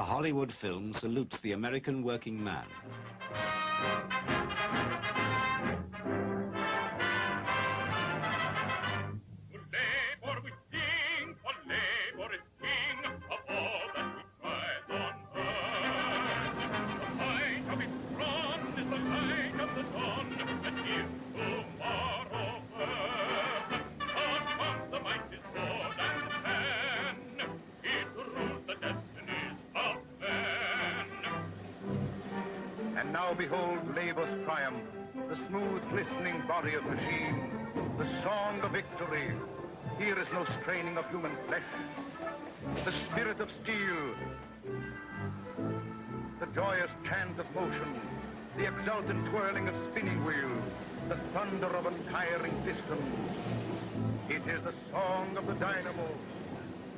Hollywood film salutes the American working man. And now behold labor's triumph, the smooth, glistening body of machine, the song of victory. Here is no straining of human flesh. The spirit of steel, the joyous chant of motion, the exultant twirling of spinning wheels, the thunder of untiring pistons. It is the song of the dynamo.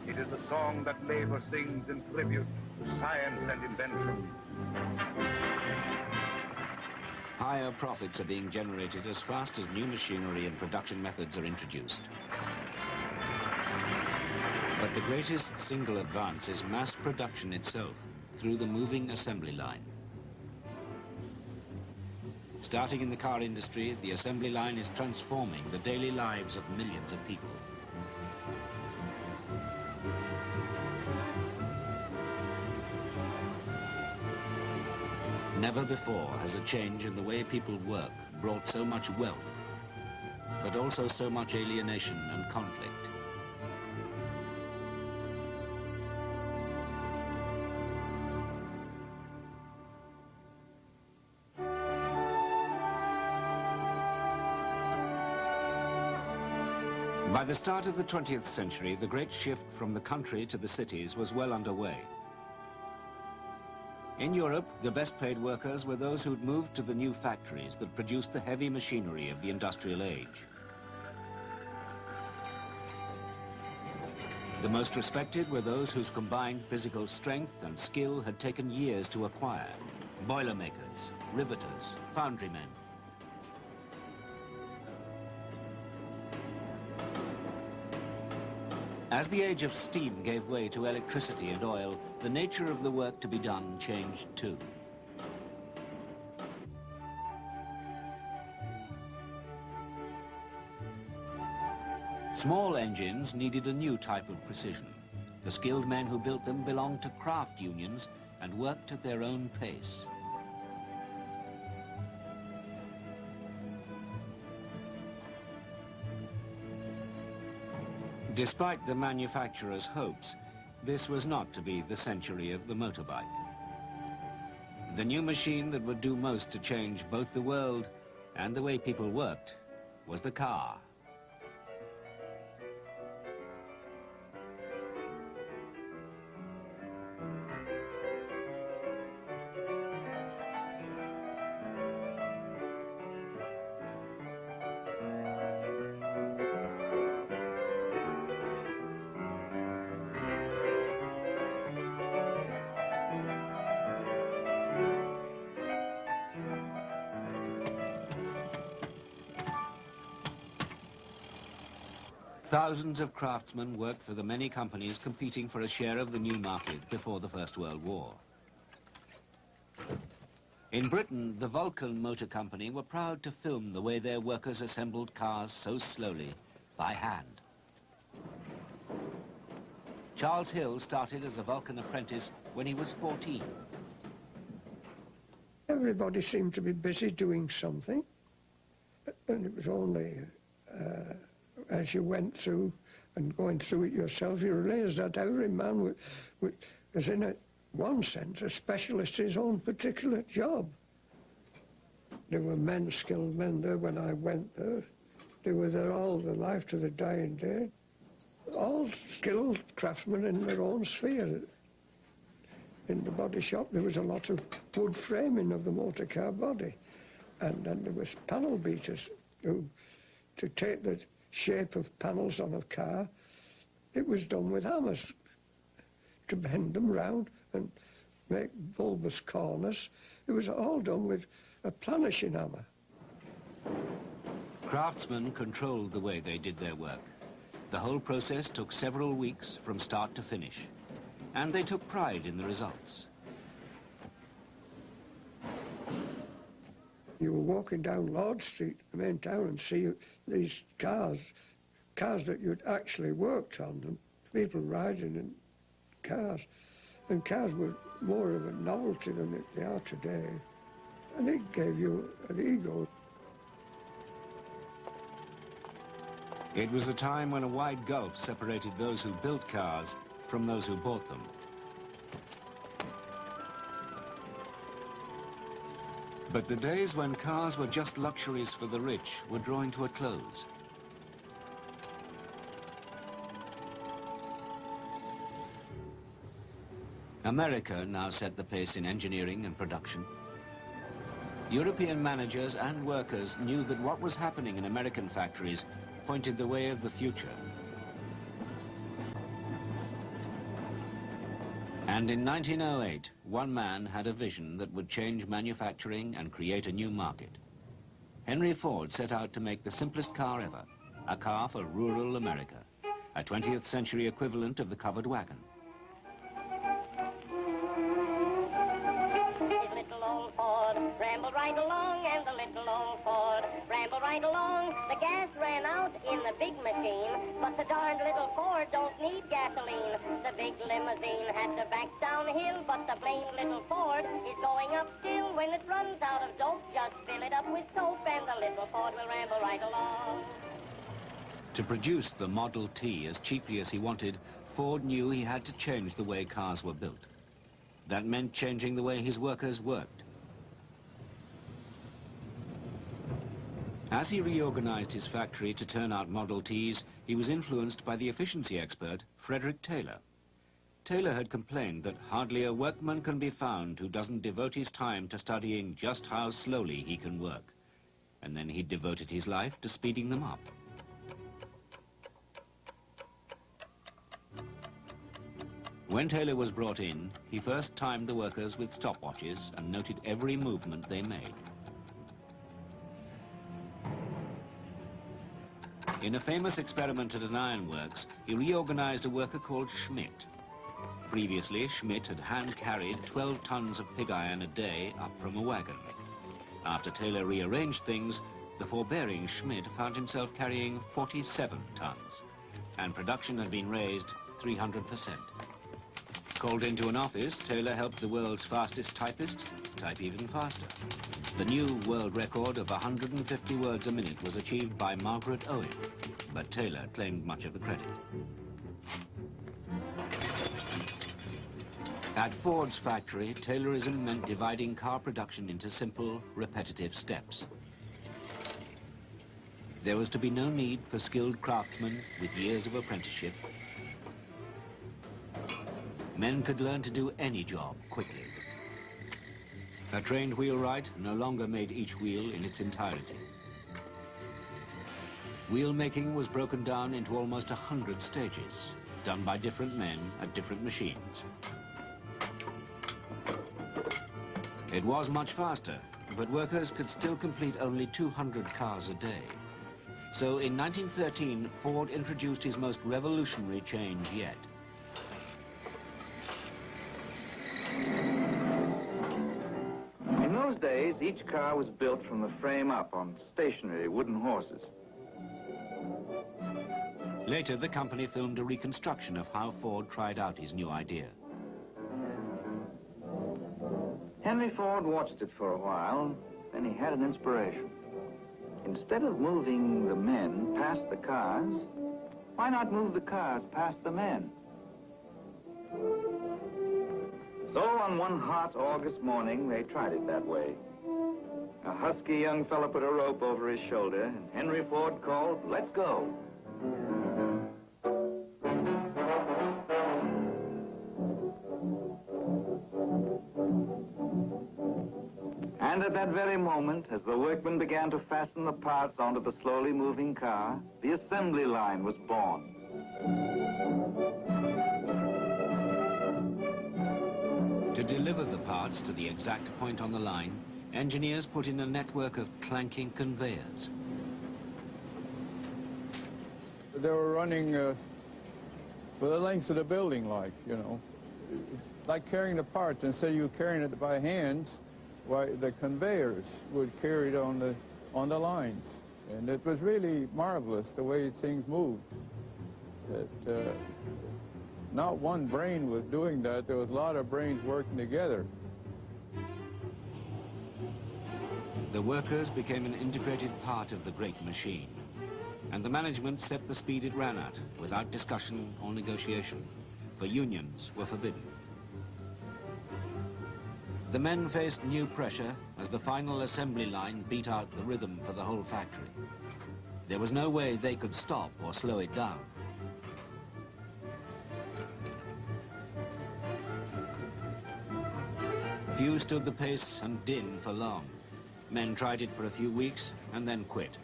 It is the song that labor sings in tribute to science and invention. Higher profits are being generated as fast as new machinery and production methods are introduced. But the greatest single advance is mass production itself, through the moving assembly line. Starting in the car industry, the assembly line is transforming the daily lives of millions of people. Never before has a change in the way people work brought so much wealth, but also so much alienation and conflict. By the start of the 20th century, the great shift from the country to the cities was well underway. In Europe, the best-paid workers were those who'd moved to the new factories that produced the heavy machinery of the industrial age. The most respected were those whose combined physical strength and skill had taken years to acquire: boilermakers, riveters, foundrymen. As the age of steam gave way to electricity and oil, the nature of the work to be done changed too. Small engines needed a new type of precision. The skilled men who built them belonged to craft unions and worked at their own pace. Despite the manufacturers' hopes, this was not to be the century of the motorbike. The new machine that would do most to change both the world and the way people worked was the car. Thousands of craftsmen worked for the many companies competing for a share of the new market before the First World War. In Britain, the Vulcan Motor Company were proud to film the way their workers assembled cars so slowly, by hand. Charles Hill started as a Vulcan apprentice when he was 14. Everybody seemed to be busy doing something, and it was only as you went through and going through it yourself, you realised that every man was in one sense, a specialist in his own particular job. There were men, skilled men there when I went there. They were there all their life to the dying day. All skilled craftsmen in their own sphere. In the body shop there was a lot of wood framing of the motor car body. And then there was panel beaters who, to take the shape of panels on a car, it was done with hammers to bend them round and make bulbous corners. It was all done with a planishing hammer. Craftsmen controlled the way they did their work. The whole process took several weeks from start to finish. and they took pride in the results. You were walking down Lord Street, the main town, and see these cars that you'd actually worked on, and people riding in cars. And cars were more of a novelty than they are today. And it gave you an ego. It was a time when a wide gulf separated those who built cars from those who bought them. But the days when cars were just luxuries for the rich were drawing to a close. America now set the pace in engineering and production. European managers and workers knew that what was happening in American factories pointed the way of the future. And in 1908, one man had a vision that would change manufacturing and create a new market. Henry Ford set out to make the simplest car ever, a car for rural America, a 20th century equivalent of the covered wagon. Rambled right along, and the little old Ford rambled right along. The gas ran out in the big machine, but the darned little Ford don't need gasoline. The big limousine had to back downhill, but the plain little Ford is going up still. When it runs out of dope, just fill it up with soap, and the little Ford will ramble right along. To produce the Model T as cheaply as he wanted, Ford knew he had to change the way cars were built. That meant changing the way his workers worked. As he reorganized his factory to turn out Model Ts, he was influenced by the efficiency expert, Frederick Taylor. Taylor had complained that hardly a workman can be found who doesn't devote his time to studying just how slowly he can work. And then he devoted his life to speeding them up. When Taylor was brought in, he first timed the workers with stopwatches and noted every movement they made. In a famous experiment at an ironworks, he reorganized a worker called Schmidt. Previously, Schmidt had hand-carried 12 tons of pig iron a day up from a wagon. After Taylor rearranged things, the forbearing Schmidt found himself carrying 47 tons, and production had been raised 300%. Called into an office, Taylor helped the world's fastest typist type even faster. The new world record of 150 words a minute was achieved by Margaret Owen, but Taylor claimed much of the credit. At Ford's factory, Taylorism meant dividing car production into simple, repetitive steps. There was to be no need for skilled craftsmen with years of apprenticeship. Men could learn to do any job quickly. A trained wheelwright no longer made each wheel in its entirety. Wheel making was broken down into almost 100 stages, done by different men at different machines. It was much faster, but workers could still complete only 200 cars a day. So in 1913, Ford introduced his most revolutionary change yet. In those days, each car was built from the frame up on stationary wooden horses. Later, the company filmed a reconstruction of how Ford tried out his new idea. Henry Ford watched it for a while, then he had an inspiration. Instead of moving the men past the cars, why not move the cars past the men? So on one hot August morning, they tried it that way. A husky young fellow put a rope over his shoulder, and Henry Ford called, "Let's go." And at that very moment, as the workmen began to fasten the parts onto the slowly moving car, the assembly line was born. To deliver the parts to the exact point on the line, engineers put in a network of clanking conveyors. They were running for the length of the building, you know. like carrying the parts. Instead of you carrying it by hands, why the conveyors would carry it on the lines. And it was really marvelous the way things moved. That not one brain was doing that. There was a lot of brains working together. The workers became an integrated part of the great machine, and the management set the speed it ran at without discussion or negotiation, for unions were forbidden. The men faced new pressure as the final assembly line beat out the rhythm for the whole factory. There was no way they could stop or slow it down. Few stood the pace and din for long. Men tried it for a few weeks and then quit.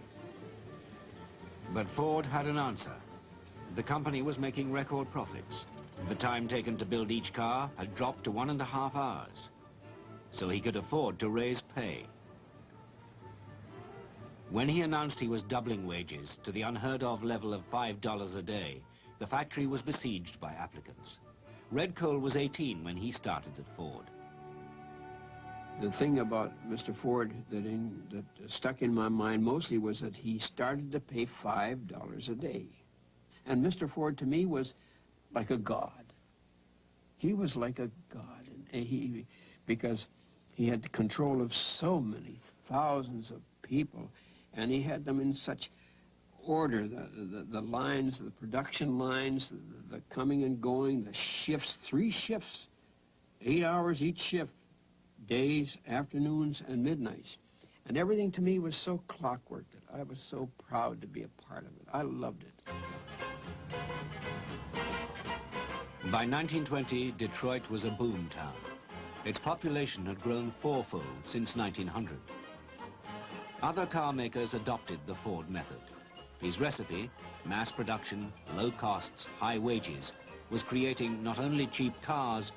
But Ford had an answer. The company was making record profits. The time taken to build each car had dropped to 1.5 hours, so he could afford to raise pay. When he announced he was doubling wages to the unheard-of level of $5 a day, the factory was besieged by applicants. Red Cole was 18 when he started at Ford. The thing about Mr. Ford that stuck in my mind mostly was that he started to pay $5 a day. And Mr. Ford, to me, was like a god. He was like a god, because he had control of so many thousands of people, and he had them in such order, the lines, the production lines, the coming and going, the shifts, 3 shifts, 8 hours each shift. Days, afternoons, and midnights. And everything to me was so clockwork that I was so proud to be a part of it. I loved it. By 1920, Detroit was a boom town. Its population had grown 4-fold since 1900. Other car makers adopted the Ford method. His recipe, mass production, low costs, high wages, was creating not only cheap cars,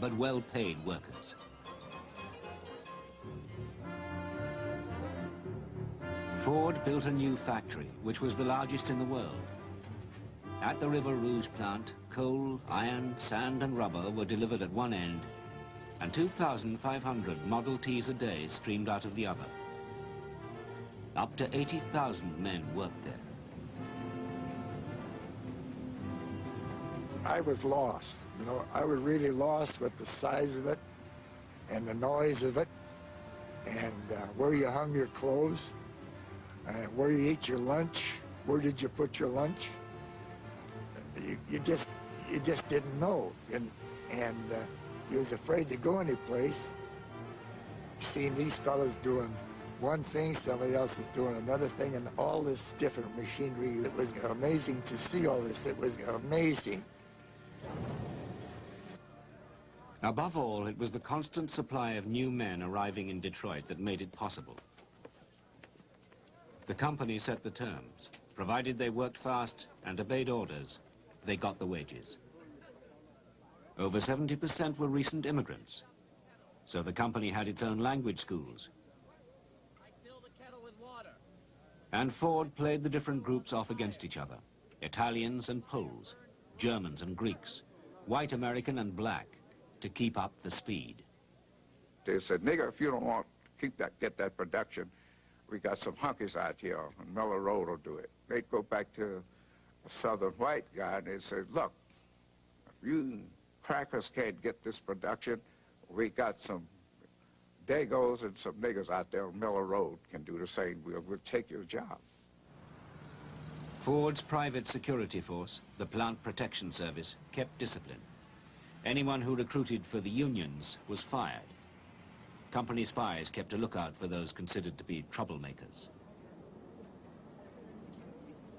but well-paid workers. Ford built a new factory, which was the largest in the world. At the River Rouge plant, coal, iron, sand and rubber were delivered at one end, and 2,500 Model Ts a day streamed out of the other. Up to 80,000 men worked there. I was lost, you know, I was really lost with the size of it and the noise of it and where you hung your clothes. Where you eat your lunch, where did you put your lunch? You just didn't know, and you was afraid to go any place. Seeing these fellas doing one thing, somebody else is doing another thing, and all this different machinery. It was amazing to see all this. It was amazing. Above all, it was the constant supply of new men arriving in Detroit that made it possible. The company set the terms. Provided they worked fast and obeyed orders, they got the wages. Over 70% were recent immigrants, so the company had its own language schools. And Ford played the different groups off against each other. Italians and Poles, Germans and Greeks, white American and black, to keep up the speed. They said, nigger, if you don't want to get that production, we got some hunkies out here on Miller Road will do it. They'd go back to a southern white guy and they'd say, look, if you crackers can't get this production, we got some Dagos and some niggers out there on Miller Road can do the same. We'll take your job. Ford's private security force, the Plant Protection Service, kept discipline. Anyone who recruited for the unions was fired. Company spies kept a lookout for those considered to be troublemakers.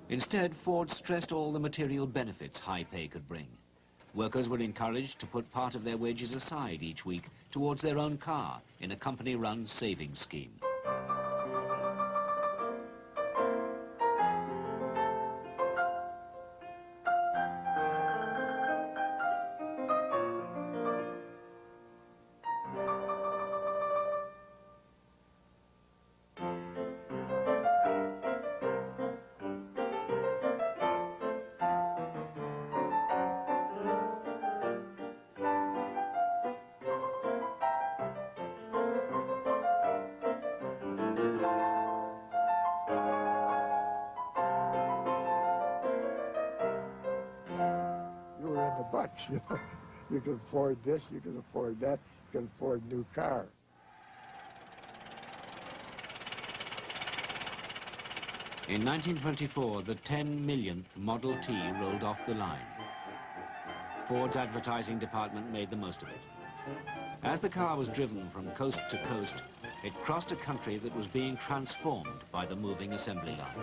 Instead, Ford stressed all the material benefits high pay could bring. Workers were encouraged to put part of their wages aside each week towards their own car in a company-run savings scheme. rich, you know. You can afford this, you can afford that, you can afford a new car. In 1924, the 10 millionth Model T rolled off the line. Ford's advertising department made the most of it. As the car was driven from coast to coast, it crossed a country that was being transformed by the moving assembly line.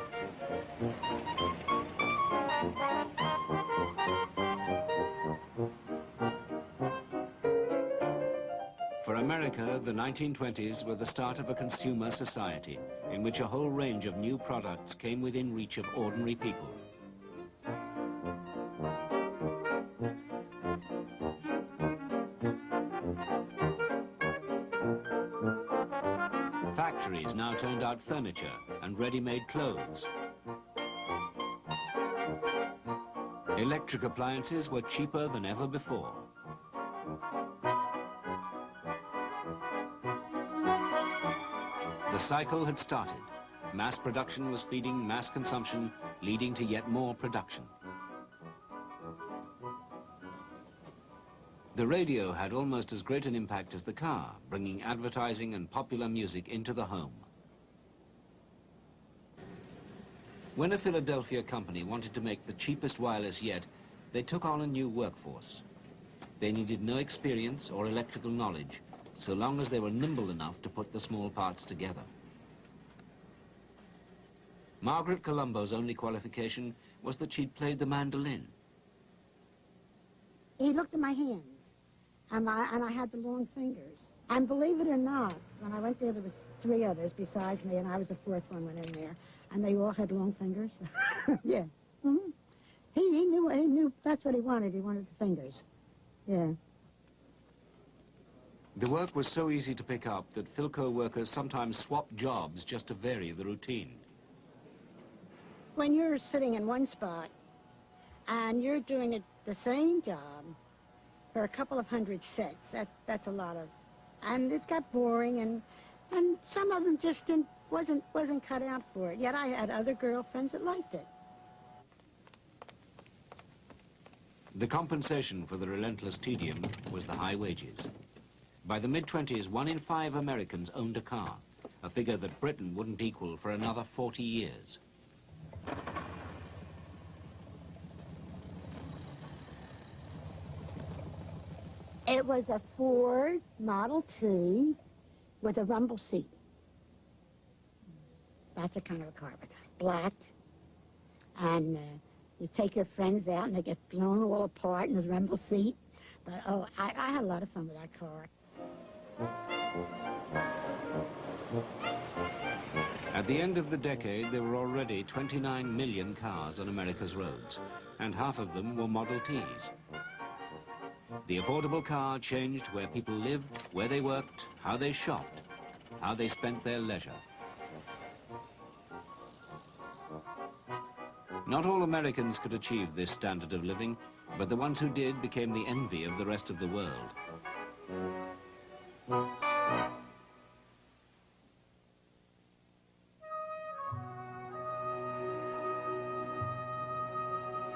For America, the 1920s were the start of a consumer society in which a whole range of new products came within reach of ordinary people. Factories now turned out furniture and ready-made clothes. Electric appliances were cheaper than ever before. The cycle had started. Mass production was feeding mass consumption, leading to yet more production. The radio had almost as great an impact as the car, bringing advertising and popular music into the home. When a Philadelphia company wanted to make the cheapest wireless yet, they took on a new workforce. They needed no experience or electrical knowledge, so long as they were nimble enough to put the small parts together. Margaret Colombo's only qualification was that she'd played the mandolin. He looked at my hands, and I had the long fingers. And believe it or not, when I went there was 3 others besides me, and I was the 4th one went in there, and they all had long fingers. Yeah. Mm-hmm. He knew that's what he wanted. He wanted the fingers. Yeah. The work was so easy to pick up that Philco workers sometimes swapped jobs just to vary the routine. When you're sitting in one spot and you're doing the same job for a couple of hundred sets, that's a lot of, and it got boring, and some of them just wasn't cut out for it. Yet I had other girlfriends that liked it. The compensation for the relentless tedium was the high wages. By the mid-20s, 1 in 5 Americans owned a car, a figure that Britain wouldn't equal for another 40 years. It was a Ford Model T with a rumble seat. That's the kind of a car, black, and you take your friends out and they get blown all apart in this rumble seat. But oh, I had a lot of fun with that car. At the end of the decade, there were already 29 million cars on America's roads, and half of them were Model Ts. The affordable car changed where people lived, where they worked, how they shopped, how they spent their leisure. Not all Americans could achieve this standard of living, but the ones who did became the envy of the rest of the world.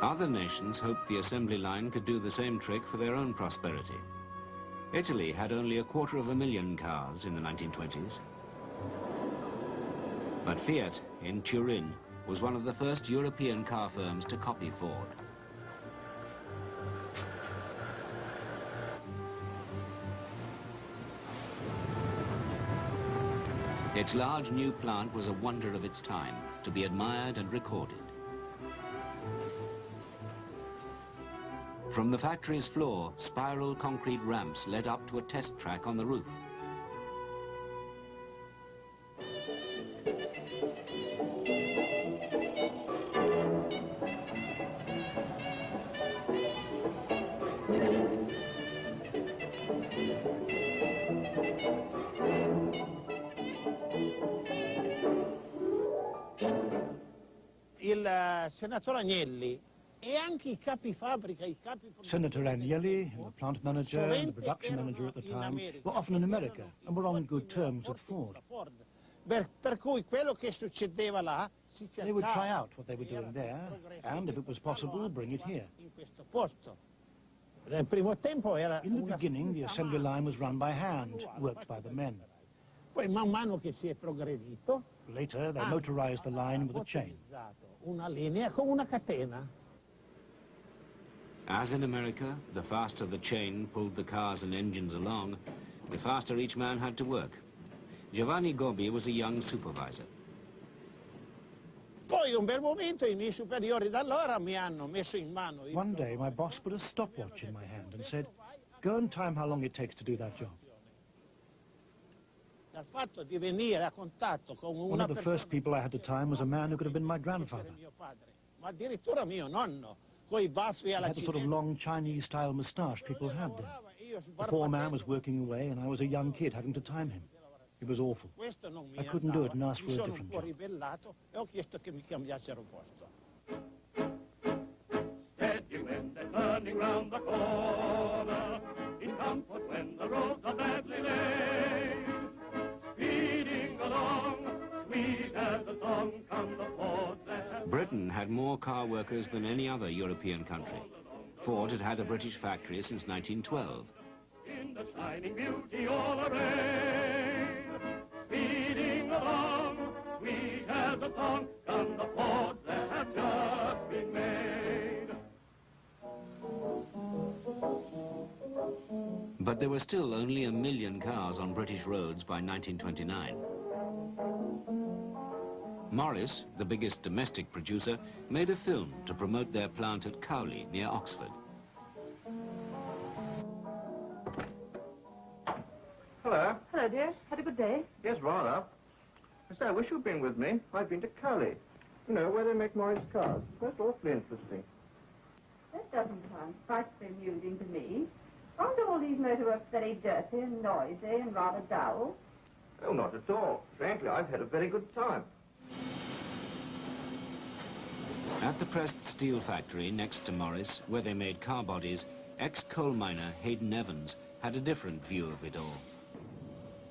Other nations hoped the assembly line could do the same trick for their own prosperity. Italy had only 250,000 cars in the 1920s. But Fiat, in Turin, was one of the first European car firms to copy Ford. Its large new plant was a wonder of its time, to be admired and recorded. From the factory's floor, spiral concrete ramps led up to a test track on the roof. Il senatore Agnelli e anche I capi fabbrica, I capi Senator Agnelli, the plant manager and the production manager at the time, were often in America and were on good terms with Ford. Per cui quello che succedeva là si cercava. They would try out what they were doing there, and if it was possible, bring it here. In questo posto. Nel primo tempo era In the beginning, the assembly line was run by hand, worked by the men. Poi man mano che si è progredito, Later, they motorized the line with a chain. una linea con una catena. As in America, the faster the chain pulled the cars and engines along, the faster each man had to work. Giovanni Gobbi was a young supervisor. Poi un bel momento i miei superiori d'allora mi hanno messo in mano il One day, my boss put a stopwatch in my hand and said, "Go and time how long it takes to do that job." dal fatto di venire a contatto con One una of the first people I had to time was a man who could have been my grandfather. mio padre, ma addirittura mio nonno, coi baffi He alla had the sort of long Chinese-style moustache people had then. The poor man was working away, and I was a young kid having to time him. It was awful. Questo non mi I couldn't do it and andava. asked Mi for a sono un different po' job. ribellato e ho chiesto che mi cambiassero posto. Steady when they're turning round the corner, in comfort when the roads are badly laid. Speeding along, sweet as a song, come the Fords that Britain had more car workers than any other European country. Ford had had a British factory since 1912. in the shining beauty all arrayed. Speeding along, sweet as a song, come the Fords that have just been made. But there were still only 1 million cars on British roads by 1929. Morris, the biggest domestic producer, made a film to promote their plant at Cowley, near Oxford. Hello. Hello, dear. Had a good day? Yes, rather. I say, I wish you'd been with me. I've been to Cowley. You know, where they make Morris cars. That's awfully interesting. That doesn't sound frightfully amusing to me. Aren't all these motorworks very dirty and noisy and rather dull? Oh, not at all. Frankly, I've had a very good time. At the pressed steel factory next to Morris, where they made car bodies, ex-coal miner Hayden Evans had a different view of it all.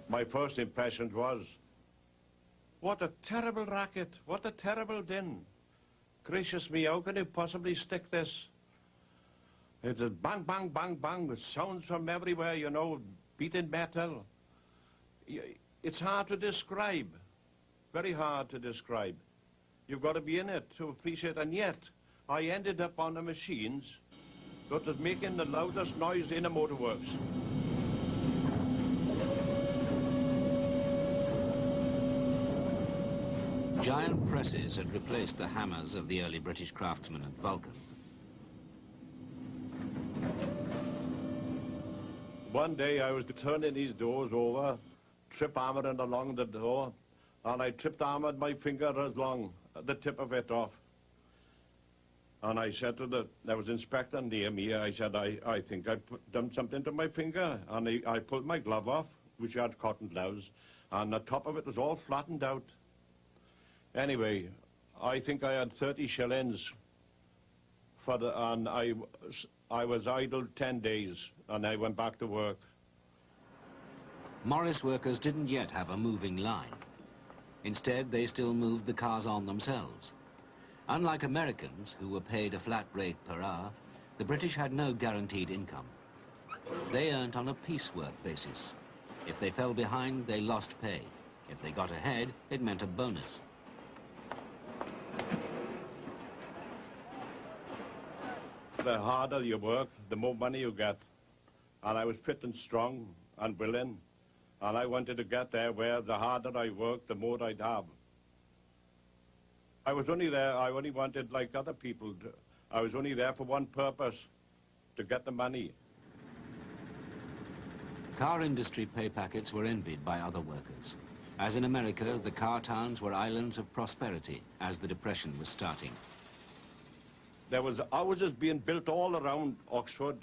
My first impression was, what a terrible racket, what a terrible din. Gracious me, how can you possibly stick this? It's a bang, bang, bang, bang, with sounds from everywhere, you know, beating metal. It's hard to describe, very hard to describe. You've got to be in it to appreciate, and yet I ended up on the machines that was making the loudest noise in the motorworks. Giant presses had replaced the hammers of the early British craftsmen at Vulcan. One day I was turning these doors over, trip hammering along the door, and I tripped hammered my finger as long, the tip of it off. And I said to there was an inspector near me, I said, I think I done something to my finger. And I pulled my glove off, which had cotton gloves, and the top of it was all flattened out. Anyway, I think I had 30 shillings for and I was idle 10 days, and I went back to work. Morris workers didn't yet have a moving line. Instead, they still moved the cars on themselves. Unlike Americans, who were paid a flat rate per hour, the British had no guaranteed income. They earned on a piecework basis. If they fell behind, they lost pay. If they got ahead, it meant a bonus. The harder you work, the more money you get. And I was fit and strong and willing, and I wanted to get there where the harder I worked, the more I'd have. I was only there, I only wanted, like other people, I was only there for one purpose, to get the money. Car industry pay packets were envied by other workers. As in America, the car towns were islands of prosperity as the Depression was starting. There was houses being built all around Oxford,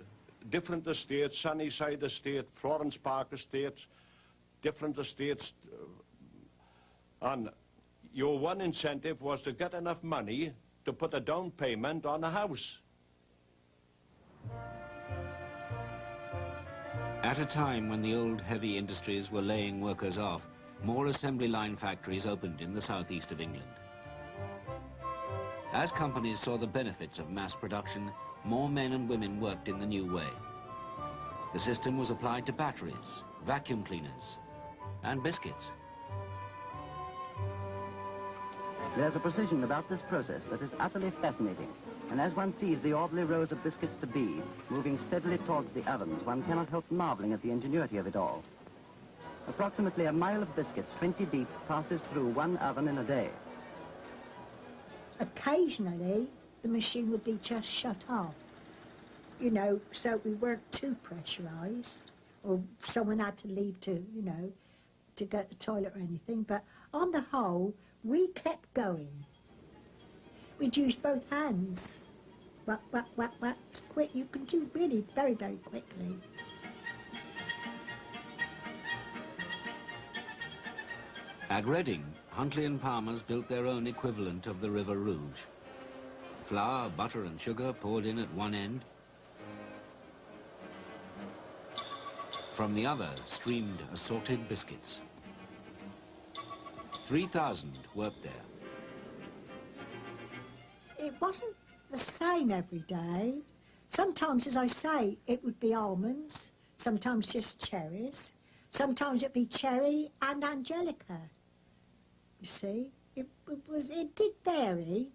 different estates, Sunnyside Estate, Florence Park Estates, different estates. And your one incentive was to get enough money to put a down payment on a house. At a time when the old heavy industries were laying workers off, more assembly line factories opened in the southeast of England. As companies saw the benefits of mass production, more men and women worked in the new way. The system was applied to batteries, vacuum cleaners, and biscuits. There's a precision about this process that is utterly fascinating. And as one sees the orderly rows of biscuits to be moving steadily towards the ovens, one cannot help marveling at the ingenuity of it all. Approximately a mile of biscuits, 20 deep, passes through one oven in a day. Occasionally, the machine would be just shut off, you know, so we weren't too pressurised, or someone had to leave to, you know, to go to the toilet or anything, but on the whole, we kept going. We'd use both hands. Whack, whack, whack, whack. It's quick. You can do really very, very quickly. At Reading, Huntley and Palmer's built their own equivalent of the River Rouge. Flour, butter and sugar poured in at one end. From the other streamed assorted biscuits. 3,000 worked there. It wasn't the same every day. Sometimes, as I say, it would be almonds, sometimes just cherries, sometimes it'd be cherry and angelica. You see, it did vary.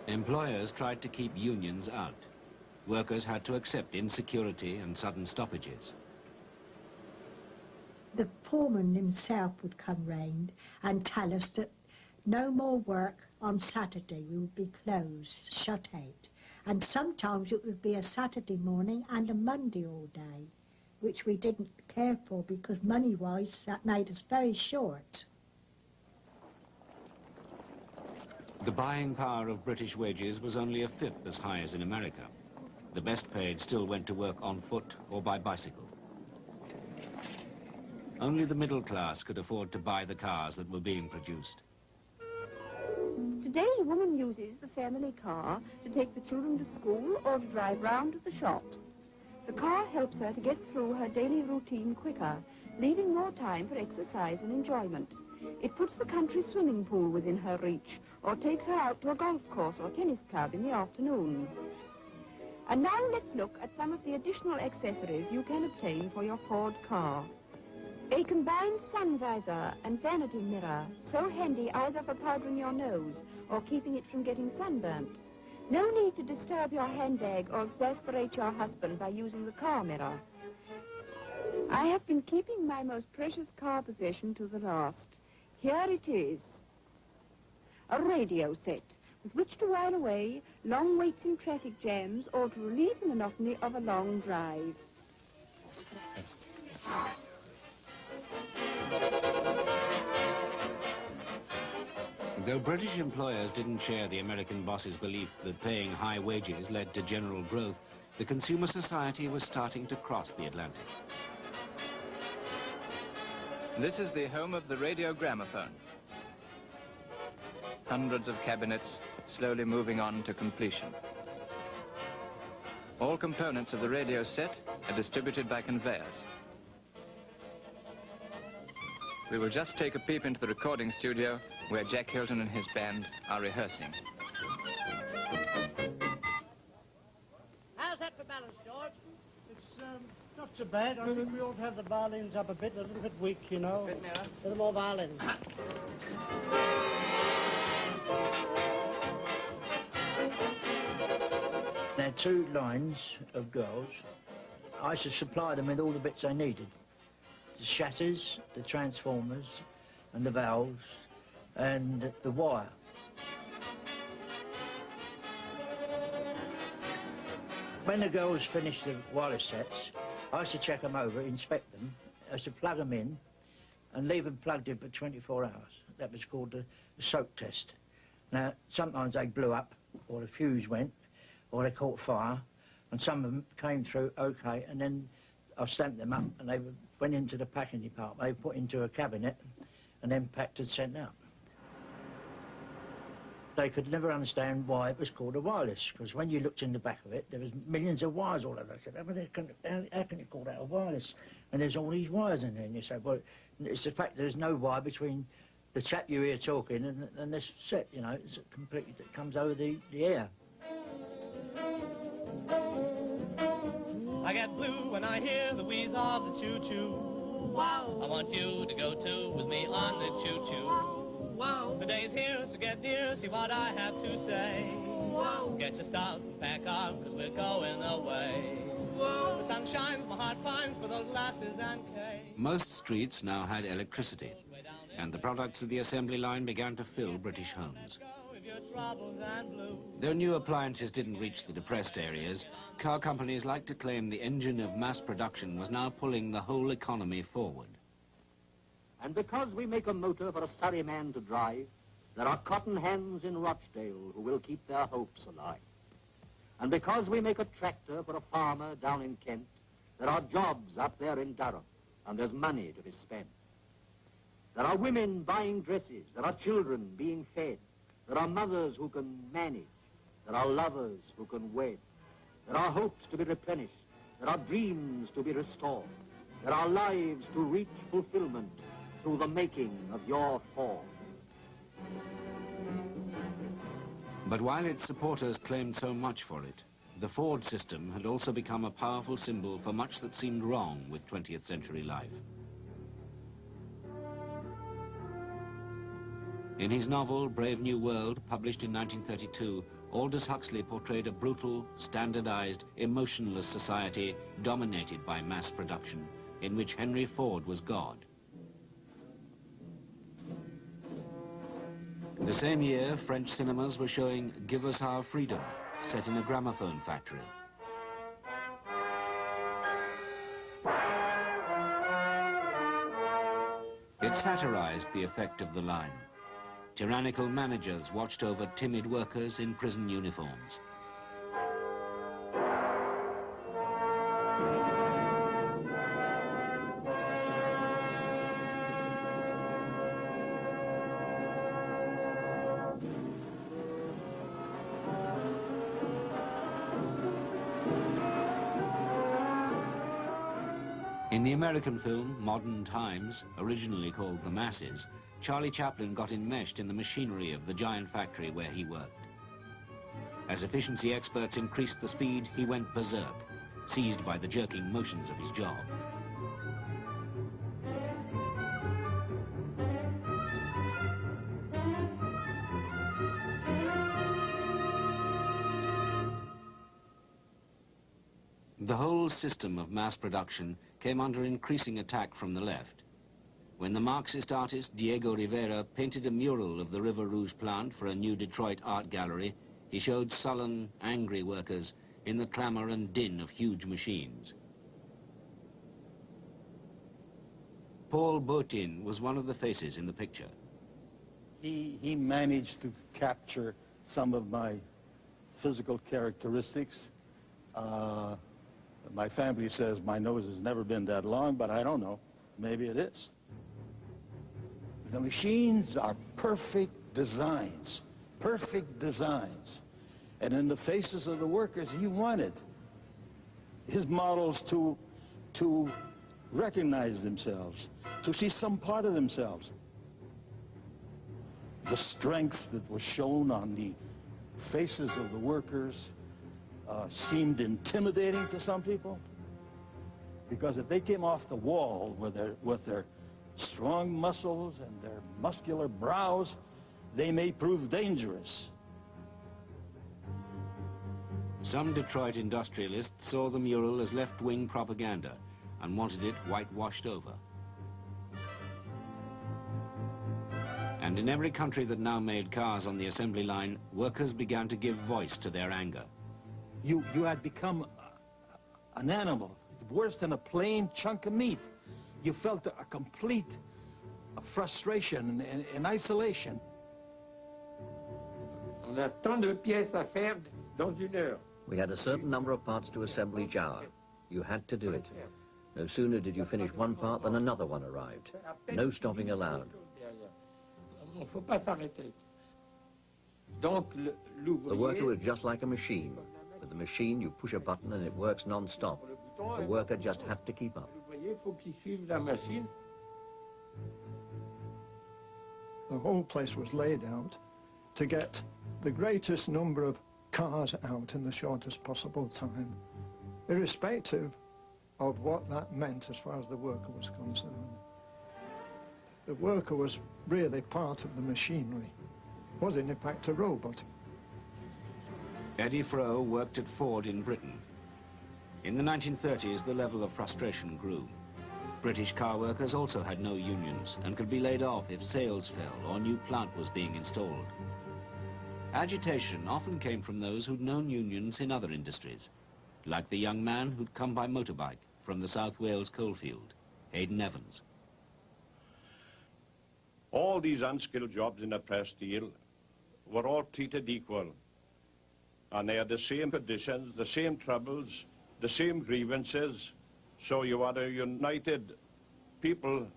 Employers tried to keep unions out. Workers had to accept insecurity and sudden stoppages. The foreman himself would come round and tell us that no more work on Saturday. We would be closed, shut out. And sometimes it would be a Saturday morning and a Monday all day, which we didn't care for because money-wise that made us very short. The buying power of British wages was only a fifth as high as in America. The best paid still went to work on foot or by bicycle. Only the middle class could afford to buy the cars that were being produced. Today, a woman uses the family car to take the children to school or to drive round to the shops. The car helps her to get through her daily routine quicker, leaving more time for exercise and enjoyment. It puts the country swimming pool within her reach, or takes her out to a golf course or tennis club in the afternoon. And now let's look at some of the additional accessories you can obtain for your Ford car. A combined sun visor and vanity mirror, so handy either for powdering your nose or keeping it from getting sunburnt. No need to disturb your handbag or exasperate your husband by using the car mirror. I have been keeping my most precious car possession to the last. Here it is. A radio set with which to while away long waits in traffic jams or to relieve the monotony of a long drive. Though British employers didn't share the American boss's belief that paying high wages led to general growth, the consumer society was starting to cross the Atlantic. This is the home of the radio gramophone. Hundreds of cabinets slowly moving on to completion. All components of the radio set are distributed by conveyors. We will just take a peep into the recording studio where Jack Hilton and his band are rehearsing. How's that for balance, George? It's not so bad. I think we ought to have the violins up a little bit weak, you know. A bit nearer. A little more violins. There are 2 lines of girls. I should supply them with all the bits they needed. The chassis, the transformers, and the valves, and the wire. When the girls finished the wireless sets, I used to check them over, inspect them. I used to plug them in and leave them plugged in for 24 hours. That was called the soak test. Now, sometimes they blew up, or the fuse went, or they caught fire, and some of them came through okay, and then I stamped them up, and they went into the packing department. They were put into a cabinet, and then packed and sent out. They could never understand why it was called a wireless, because when you looked in the back of it, there was millions of wires all over. I said, how can you call that a wireless? And there's all these wires in there. And you say, well, it's the fact there's no wire between the chap you hear talking and this set, you know, it's completely, it comes over the air. I get blue when I hear the wheeze of the choo-choo. Wow. I want you to go too with me on the choo-choo. Wow. The day's here, so get near, see what I have to say. Wow. Get your stuff and pack up, cause we're going away. Whoa. The sun shines, my heart pines for those lasses and Kay. Most streets now had electricity, and the products of the assembly line began to fill British homes. Though new appliances didn't reach the depressed areas, car companies like to claim the engine of mass production was now pulling the whole economy forward. And because we make a motor for a Surrey man to drive, there are cotton hens in Rochdale who will keep their hopes alive. And because we make a tractor for a farmer down in Kent, there are jobs up there in Durham, and there's money to be spent. There are women buying dresses, there are children being fed, there are mothers who can manage, there are lovers who can wed, there are hopes to be replenished, there are dreams to be restored, there are lives to reach fulfillment through the making of your Ford. But while its supporters claimed so much for it, the Ford system had also become a powerful symbol for much that seemed wrong with 20th century life. In his novel, Brave New World, published in 1932, Aldous Huxley portrayed a brutal, standardized, emotionless society dominated by mass production, in which Henry Ford was God. The same year, French cinemas were showing Give Us Our Freedom, set in a gramophone factory. It satirized the effect of the line. Tyrannical managers watched over timid workers in prison uniforms. In the American film Modern Times, originally called The Masses, Charlie Chaplin got enmeshed in the machinery of the giant factory where he worked. As efficiency experts increased the speed, he went berserk, seized by the jerking motions of his job. The whole system of mass production came under increasing attack from the left. When the Marxist artist Diego Rivera painted a mural of the River Rouge plant for a new Detroit art gallery, he showed sullen, angry workers in the clamor and din of huge machines. Paul Botin was one of the faces in the picture. He managed to capture some of my physical characteristics. My family says my nose has never been that long, but I don't know. Maybe it is. The machines are perfect designs, And in the faces of the workers, he wanted his models to recognize themselves, to see some part of themselves. The strength that was shown on the faces of the workers seemed intimidating to some people, because if they came off the wall with their strong muscles and their muscular brows, they may prove dangerous. Some Detroit industrialists saw the mural as left-wing propaganda and wanted it whitewashed over. And in every country that now made cars on the assembly line, workers began to give voice to their anger. You had become an animal, worse than a plain chunk of meat. You felt a complete frustration and isolation. On a tant de pièces à faire dans une heure. We had a certain number of parts to assemble each hour. You had to do it. No sooner did you finish one part than another one arrived. No stopping allowed. Il ne faut pas s'arrêter. The worker was just like a machine. With the machine, you push a button and it works non-stop. The worker just had to keep up. The whole place was laid out to get the greatest number of cars out in the shortest possible time, irrespective of what that meant as far as the worker was concerned. The worker was really part of the machinery, was in fact a robot. Eddie Froh worked at Ford in Britain. In the 1930s, the level of frustration grew. British car workers also had no unions and could be laid off if sales fell or a new plant was being installed. Agitation often came from those who'd known unions in other industries, like the young man who'd come by motorbike from the South Wales coalfield, Aidan Evans. All these unskilled jobs in the press steel were all treated equal. And they had the same conditions, the same troubles, the same grievances. So you had a united people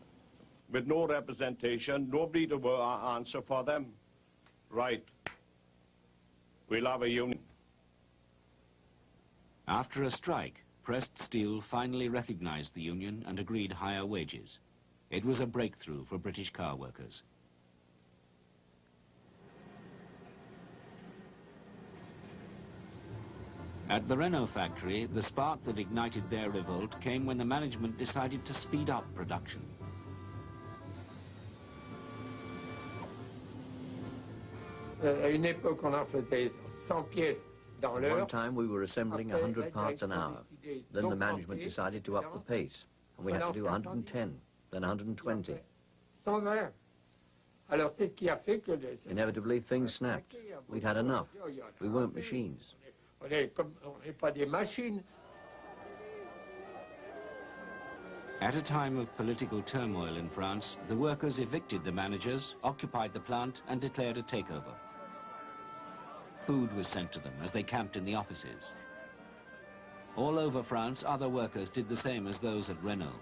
with no representation, nobody to answer for them. Right, we'll have a union. After a strike, pressed steel finally recognized the union and agreed higher wages. It was a breakthrough for British car workers. At the Renault factory, the spark that ignited their revolt came when the management decided to speed up production. One time we were assembling 100 parts an hour. Then the management decided to up the pace, and we had to do 110, then 120. Inevitably, things snapped. We'd had enough. We weren't machines. At a time of political turmoil in France, the workers evicted the managers, occupied the plant, and declared a takeover. Food was sent to them as they camped in the offices. All over France, other workers did the same as those at Renault.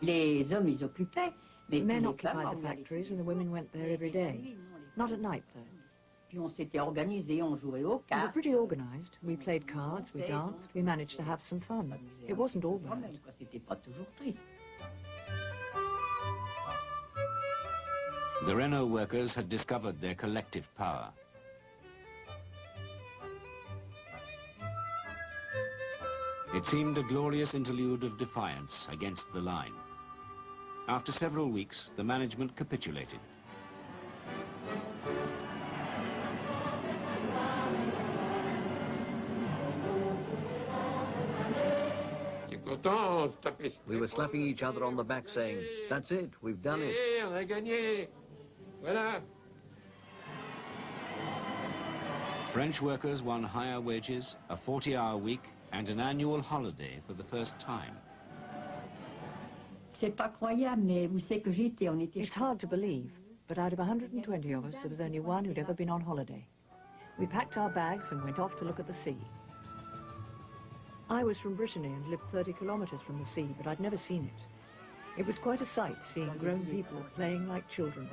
The men occupied the factories and the women went there every day. Not at night, though. We were pretty organized. We played cards, we danced, we managed to have some fun. It wasn't all bad. The Renault workers had discovered their collective power. It seemed a glorious interlude of defiance against the line. After several weeks, the management capitulated. We were slapping each other on the back saying, "That's it, we've done it." French workers won higher wages, a 40-hour week, and an annual holiday for the first time. It's hard to believe, but out of 120 of us, there was only one who'd ever been on holiday. We packed our bags and went off to look at the sea. I was from Brittany and lived 30 kilometers from the sea, but I'd never seen it. It was quite a sight, seeing grown people playing like children.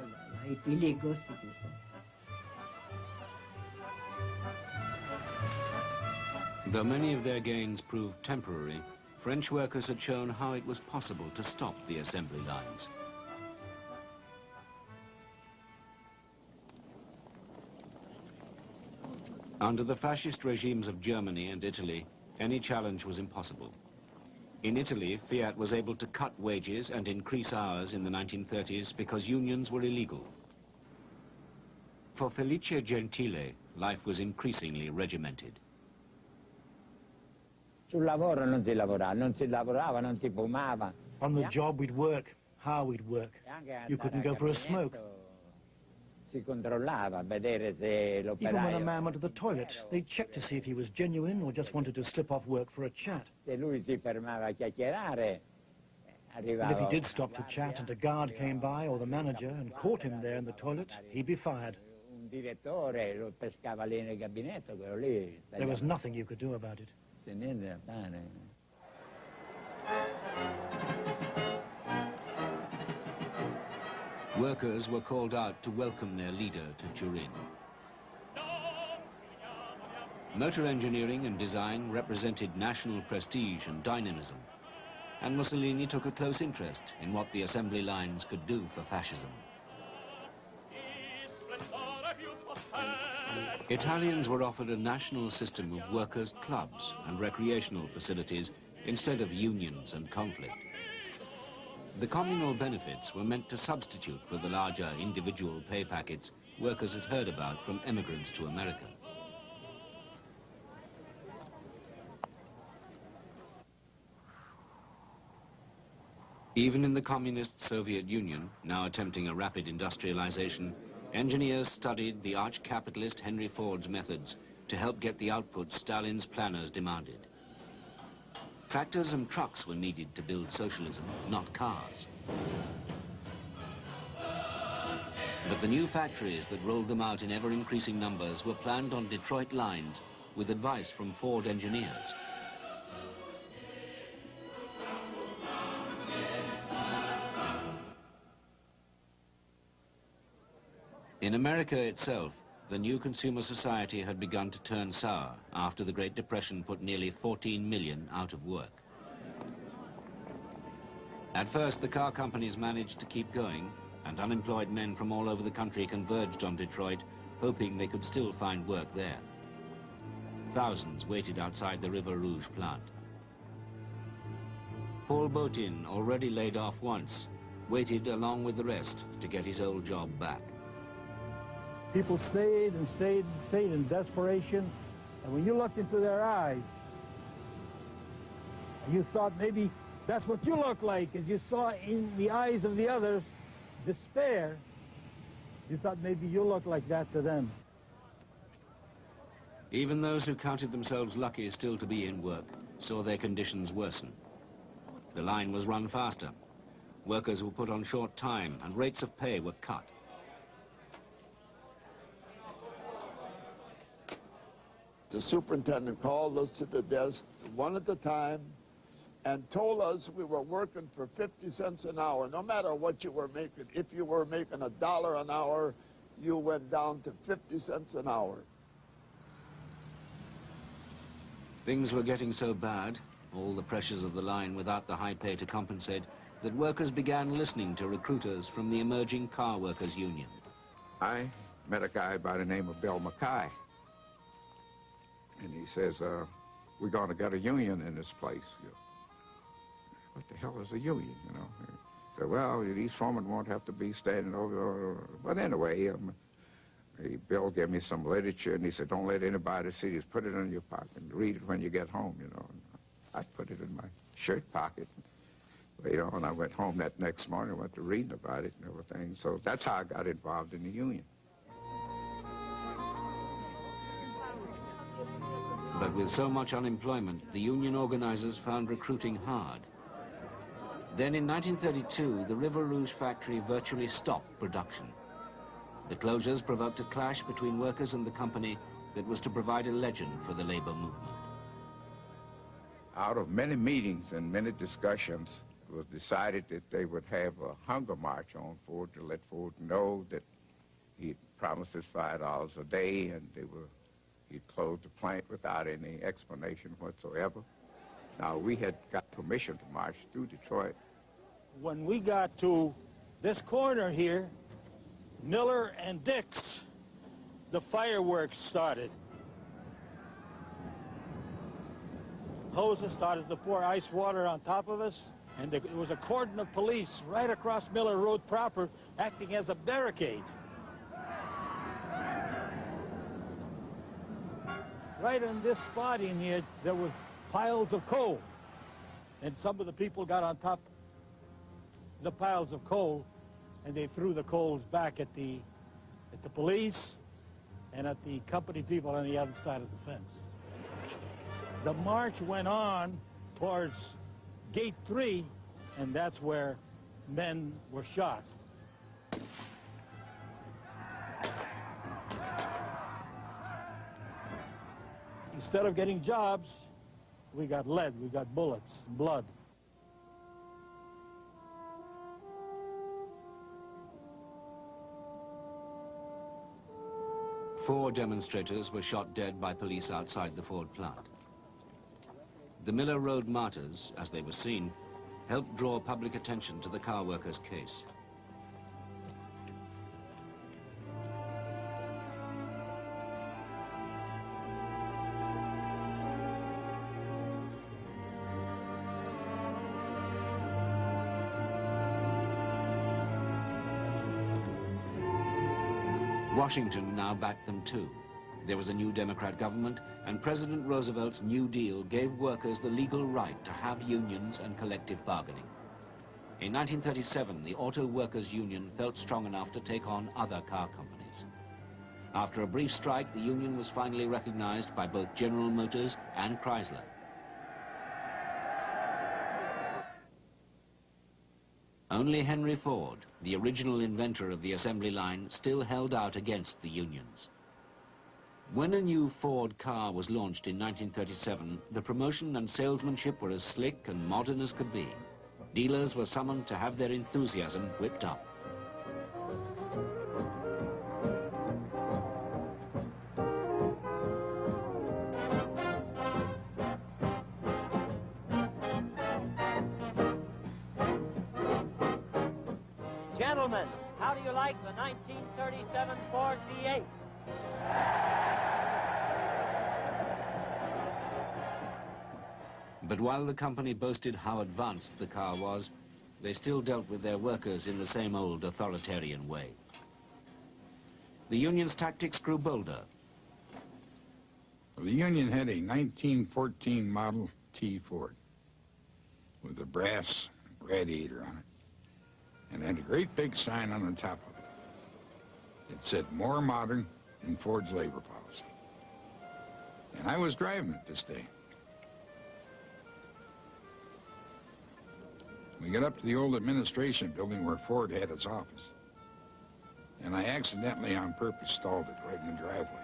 Though many of their gains proved temporary, French workers had shown how it was possible to stop the assembly lines. Under the fascist regimes of Germany and Italy, any challenge was impossible. In Italy, Fiat was able to cut wages and increase hours in the 1930s because unions were illegal. For Felice Gentile, life was increasingly regimented. On the job we'd work, how we'd work. You couldn't go for a smoke. Even when a man went to the toilet, they'd check to see if he was genuine or just wanted to slip off work for a chat. And if he did stop to chat and a guard came by or the manager and caught him there in the toilet, he'd be fired. There was nothing you could do about it. Workers were called out to welcome their leader to Turin. Motor engineering and design represented national prestige and dynamism, and Mussolini took a close interest in what the assembly lines could do for fascism. Italians were offered a national system of workers' clubs and recreational facilities instead of unions and conflict. The communal benefits were meant to substitute for the larger individual pay packets workers had heard about from immigrants to America. Even in the communist Soviet Union, now attempting a rapid industrialization, engineers studied the arch-capitalist Henry Ford's methods to help get the output Stalin's planners demanded. Tractors and trucks were needed to build socialism, not cars. But the new factories that rolled them out in ever-increasing numbers were planned on Detroit lines with advice from Ford engineers. In America itself, the new consumer society had begun to turn sour after the Great Depression put nearly 14 million out of work. At first, the car companies managed to keep going, and unemployed men from all over the country converged on Detroit, hoping they could still find work there. Thousands waited outside the River Rouge plant. Paul Botin, already laid off once, waited along with the rest to get his old job back. People stayed and stayed and stayed in desperation, and when you looked into their eyes, and you thought maybe that's what you look like, as you saw in the eyes of the others despair, you thought maybe you look like that to them. Even those who counted themselves lucky still to be in work saw their conditions worsen. The line was run faster. Workers were put on short time, and rates of pay were cut. The superintendent called us to the desk one at a time and told us we were working for 50 cents an hour, no matter what you were making. If you were making $1 an hour, you went down to 50 cents an hour. Things were getting so bad, all the pressures of the line without the high pay to compensate, that workers began listening to recruiters from the emerging car workers' union. I met a guy by the name of Bill Mackay. And he says, we're going to get a union in this place. What the hell is a union, you know? He said, well, these foremen won't have to be standing over. But anyway, Bill gave me some literature, and he said, don't let anybody see this. Put it in your pocket and read it when you get home, you know. And I put it in my shirt pocket. Later on, I went home that next morning, went to reading about it and everything. So that's how I got involved in the union. But with so much unemployment, the union organizers found recruiting hard. Then in 1932, the River Rouge factory virtually stopped production. The closures provoked a clash between workers and the company that was to provide a legend for the labor movement. Out of many meetings and many discussions, it was decided that they would have a hunger march on Ford to let Ford know that he'd promised us $5 a day, and he'd closed the plant without any explanation whatsoever. Now, we had got permission to march through Detroit. When we got to this corner here, Miller and Dix, the fireworks started. Hoses started to pour ice water on top of us, and there was a cordon of police right across Miller Road proper, acting as a barricade. Right in this spot in here, there were piles of coal. And some of the people got on top of the piles of coal, and they threw the coals back at the police and at the company people on the other side of the fence. The march went on towards Gate 3, and that's where men were shot. Instead of getting jobs, we got lead, we got bullets, blood. Four demonstrators were shot dead by police outside the Ford plant. The Miller Road martyrs, as they were seen, helped draw public attention to the car workers' case. Washington now backed them too. There was a new Democrat government, and President Roosevelt's New Deal gave workers the legal right to have unions and collective bargaining. In 1937, the Auto Workers Union felt strong enough to take on other car companies. After a brief strike, the union was finally recognized by both General Motors and Chrysler. Only Henry Ford, the original inventor of the assembly line, still held out against the unions. When a new Ford car was launched in 1937, the promotion and salesmanship were as slick and modern as could be. Dealers were summoned to have their enthusiasm whipped up. Gentlemen, how do you like the 1937 Ford V8? But while the company boasted how advanced the car was, they still dealt with their workers in the same old authoritarian way. The union's tactics grew bolder. The union had a 1914 Model T Ford with a brass radiator on it, and had a great big sign on the top of it. It said, "More modern than Ford's labor policy." And I was driving it this day. We got up to the old administration building where Ford had his office, and I accidentally, on purpose, stalled it right in the driveway.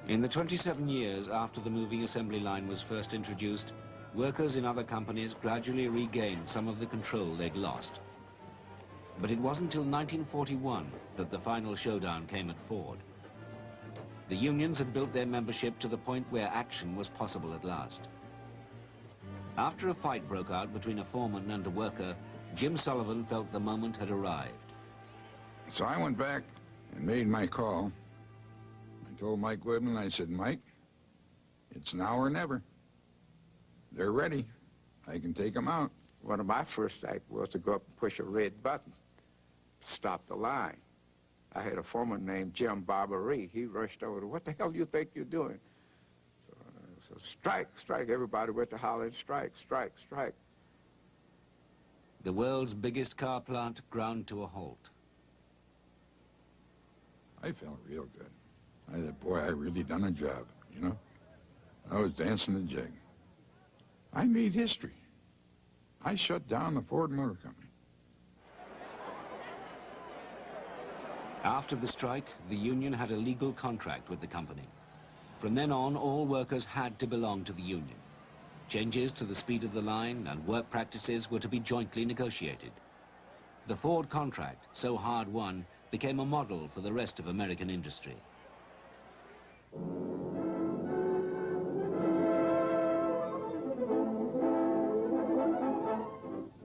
In the 27 years after the moving assembly line was first introduced, workers in other companies gradually regained some of the control they'd lost. But it wasn't until 1941 that the final showdown came at Ford. The unions had built their membership to the point where action was possible at last. After a fight broke out between a foreman and a worker, Jim Sullivan felt the moment had arrived. So I went back and made my call. I told Mike Whitman, I said, "Mike, it's now or never. They're ready. I can take them out." One of my first acts was to go up and push a red button to stop the line. I had a foreman named Jim Barberie. He rushed over. "What the hell do you think you're doing?" So strike, strike. Everybody went to holler, "Strike, strike, strike." The world's biggest car plant ground to a halt. I felt real good. I said, boy, I really done a job, you know? I was dancing the jig. I made history. I shut down the Ford Motor Company. After the strike, the union had a legal contract with the company. From then on, all workers had to belong to the union. Changes to the speed of the line and work practices were to be jointly negotiated. The Ford contract, so hard won, became a model for the rest of American industry.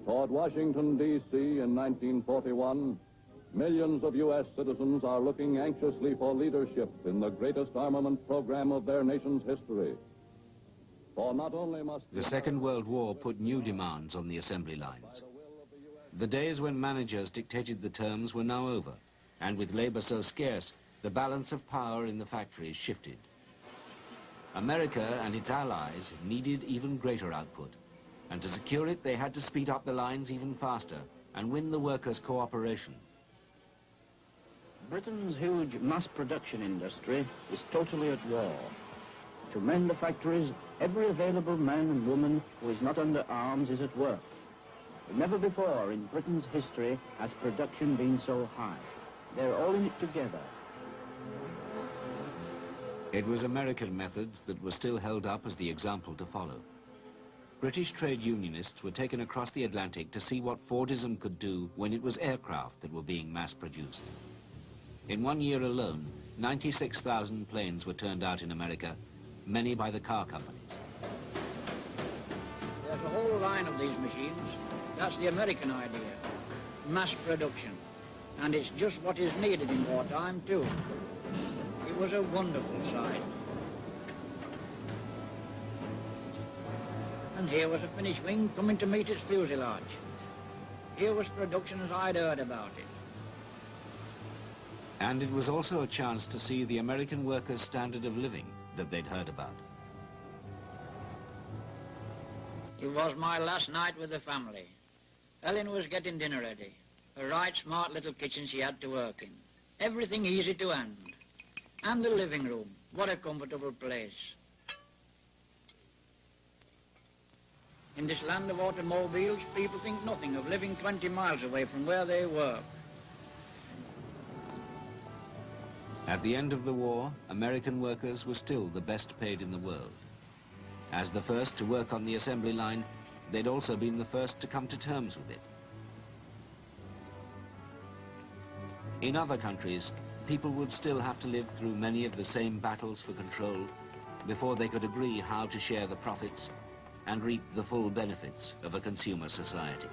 Toward Washington, D.C. in 1941, millions of U.S. citizens are looking anxiously for leadership in the greatest armament program of their nation's history. For not only must the Second World War put new demands on the assembly lines. The days when managers dictated the terms were now over, and with labor so scarce, the balance of power in the factories shifted. America and its allies needed even greater output, and to secure it, they had to speed up the lines even faster and win the workers' cooperation. Britain's huge mass production industry is totally at war. To mend the factories, every available man and woman who is not under arms is at work. Never before in Britain's history has production been so high. They're all in it together. It was American methods that were still held up as the example to follow. British trade unionists were taken across the Atlantic to see what Fordism could do when it was aircraft that were being mass-produced. In 1 year alone, 96,000 planes were turned out in America, many by the car companies. There's a whole line of these machines. That's the American idea, mass production. And it's just what is needed in wartime, too. It was a wonderful sight. And And here was a finished wing coming to meet its fuselage. Here was production as I'd heard about it. And it was also a chance to see the American workers' standard of living that they'd heard about. It was my last night with the family. Ellen was getting dinner ready. A right smart little kitchen she had to work in. Everything easy to hand. And the living room. What a comfortable place. In this land of automobiles, people think nothing of living 20 miles away from where they work. At the end of the war, American workers were still the best paid in the world. As the first to work on the assembly line, they'd also been the first to come to terms with it. In other countries, people would still have to live through many of the same battles for control before they could agree how to share the profits and reap the full benefits of a consumer society.